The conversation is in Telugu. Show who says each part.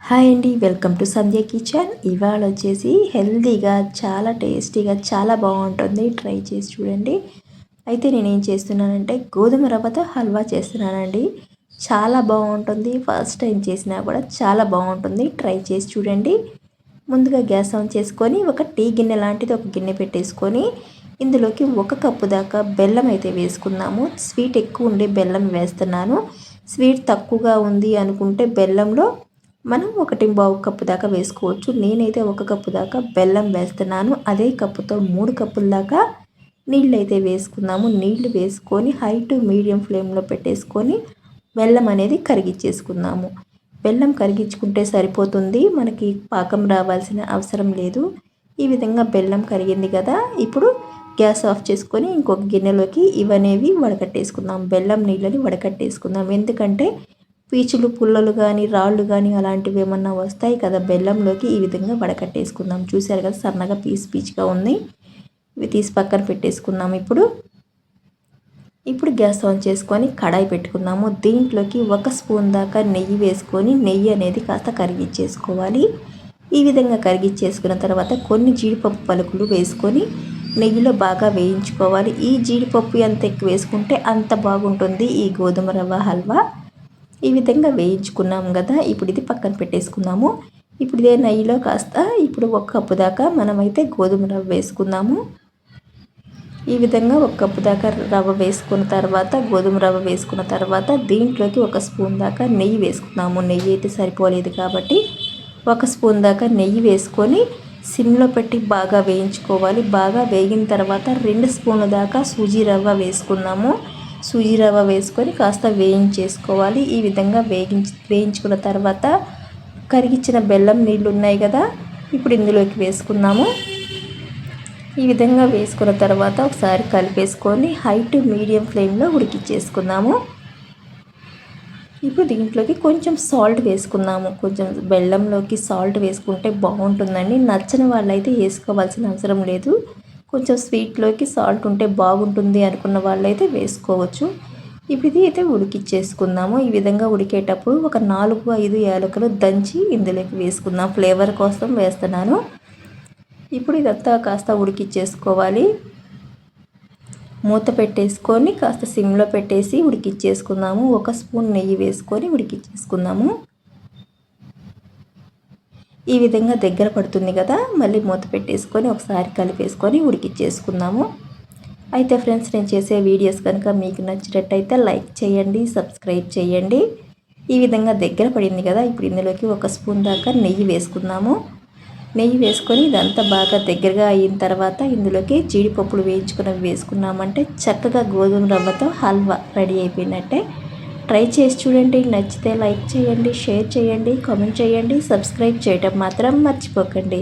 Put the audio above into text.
Speaker 1: హాయ్ అండి, వెల్కమ్ టు సంధ్య కిచెన్. ఇవాళ వచ్చేసి హెల్తీగా చాలా టేస్టీగా చాలా బాగుంటుంది, ట్రై చేసి చూడండి. అయితే నేనేం చేస్తున్నానంటే గోధుమ రవ్వతో హల్వా చేస్తున్నానండి. చాలా బాగుంటుంది, ఫస్ట్ టైం చేసినా కూడా చాలా బాగుంటుంది, ట్రై చేసి చూడండి. ముందుగా గ్యాస్ ఆన్ చేసుకొని ఒక టీ గిన్నె లాంటిది ఒక గిన్నె పెట్టేసుకొని ఇందులోకి 1 కప్పు దాకా బెల్లం అయితే వేసుకుందాము. స్వీట్ ఎక్కువ ఉండే బెల్లం వేస్తున్నాను. స్వీట్ తక్కువగా ఉంది అనుకుంటే బెల్లంలో మనం 1.25 కప్పు దాకా వేసుకోవచ్చు. నేనైతే 1 కప్పు దాకా బెల్లం వేస్తున్నాను. అదే కప్పుతో 3 కప్పుల దాకా నీళ్ళు అయితే వేసుకుందాము. నీళ్లు వేసుకొని హై టు మీడియం ఫ్లేమ్లో పెట్టేసుకొని బెల్లం అనేది కరిగించేసుకుందాము. బెల్లం కరిగించుకుంటే సరిపోతుంది, మనకి పాకం రావాల్సిన అవసరం లేదు. ఈ విధంగా బెల్లం కరిగింది కదా, ఇప్పుడు గ్యాస్ ఆఫ్ చేసుకొని ఇంకొక గిన్నెలోకి ఇవనేవి వడకట్టేసుకుందాం. బెల్లం నీళ్ళని వడకట్టేసుకుందాం. ఎందుకంటే పీచులు పుల్లలు కానీ రాళ్ళు కానీ అలాంటివి ఏమన్నా వస్తాయి కదా బెల్లంలోకి. ఈ విధంగా వడకట్టేసుకుందాం. చూసారు కదా సన్నగా పీచుగా ఉంది. ఇవి తీసి పక్కన పెట్టేసుకుందాం. ఇప్పుడు గ్యాస్ ఆన్ చేసుకొని కడాయి పెట్టుకుందాము. దీంట్లోకి 1 స్పూన్ దాకా నెయ్యి వేసుకొని నెయ్యి అనేది కాస్త కరిగించేసుకోవాలి. ఈ విధంగా కరిగించేసుకున్న తర్వాత కొన్ని జీడిపప్పు పలుకులు వేసుకొని నెయ్యిలో బాగా వేయించుకోవాలి. ఈ జీడిపప్పు ఎంత ఎక్కువ వేసుకుంటే అంత బాగుంటుంది ఈ గోధుమ రవ్వ హల్వా. ఈ విధంగా వేయించుకున్నాం కదా, ఇప్పుడు ఇది పక్కన పెట్టేసుకుందాము. ఇప్పుడు ఇదే నెయ్యిలో కాస్త ఇప్పుడు 1 కప్పు దాకా మనమైతే గోధుమ రవ్వ వేసుకుందాము. ఈ విధంగా 1 కప్పు దాకా రవ్వ వేసుకున్న తర్వాత గోధుమ రవ్వ వేసుకున్న తర్వాత దీంట్లోకి 1 స్పూన్ దాకా నెయ్యి వేసుకుందాము. నెయ్యి అయితే సరిపోలేదు కాబట్టి 1 స్పూన్ దాకా నెయ్యి వేసుకొని సిమ్లో పెట్టి బాగా వేయించుకోవాలి. బాగా వేగిన తర్వాత 2 స్పూన్ల దాకా సూజీ రవ్వ వేసుకుందాము. సూజీ రవ్వ వేసుకొని కాస్త వేయించేసుకోవాలి. ఈ విధంగా వేయించుకున్న తర్వాత కరిగించిన బెల్లం నీళ్ళు ఉన్నాయి కదా, ఇప్పుడు ఇందులోకి వేసుకుందాము. ఈ విధంగా వేసుకున్న తర్వాత ఒకసారి కలిపేసుకొని హై టు మీడియం ఫ్లేమ్లో ఉడికించేసుకుందాము. ఇప్పుడు దీంట్లోకి కొంచెం సాల్ట్ వేసుకుందాము. కొంచెం బెల్లంలోకి సాల్ట్ వేసుకుంటే బాగుంటుందండి. నచ్చని వాళ్ళైతే వేసుకోవాల్సిన అవసరం లేదు. కొంచెం స్వీట్లోకి సాల్ట్ ఉంటే బాగుంటుంది అనుకున్న వాళ్ళైతే వేసుకోవచ్చు. ఇప్పుడు ఇది అయితే ఉడికిచ్చేసుకుందాము. ఈ విధంగా ఉడికేటప్పుడు ఒక 4-5 యాలకులు దంచి ఇందులోకి వేసుకుందాం. ఫ్లేవర్ కోసం వేస్తున్నాను. ఇప్పుడు ఇదంతా కాస్త ఉడికిచ్చేసుకోవాలి. మూత పెట్టేసుకొని కాస్త సిమ్లో పెట్టేసి ఉడికిచ్చేసుకుందాము. 1 స్పూన్ నెయ్యి వేసుకొని ఉడికిచ్చేసుకుందాము. ఈ విధంగా దగ్గర పడుతుంది కదా, మళ్ళీ మూత పెట్టేసుకొని ఒకసారి కలిపేసుకొని ఉడికిచ్చేసుకుందాము. అయితే ఫ్రెండ్స్, నేను చేసే వీడియోస్ కనుక మీకు నచ్చినట్టయితే లైక్ చేయండి, సబ్స్క్రైబ్ చేయండి. ఈ విధంగా దగ్గర పడింది కదా, ఇప్పుడు ఇందులోకి 1 స్పూన్ దాకా నెయ్యి వేసుకుందాము. నెయ్యి వేసుకొని ఇదంతా బాగా దగ్గరగా అయిన తర్వాత ఇందులోకి జీడిపప్పులు వేయించుకున్నవి వేసుకున్నామంటే చక్కగా గోధుమ రవ్వతో హల్వా రెడీ అయిపోయినట్టే. ట్రై చేసి చూడండి. నచ్చితే లైక్ చేయండి, షేర్ చేయండి, కామెంట్ చేయండి, సబ్స్క్రైబ్ చేయడం మాత్రం మర్చిపోకండి.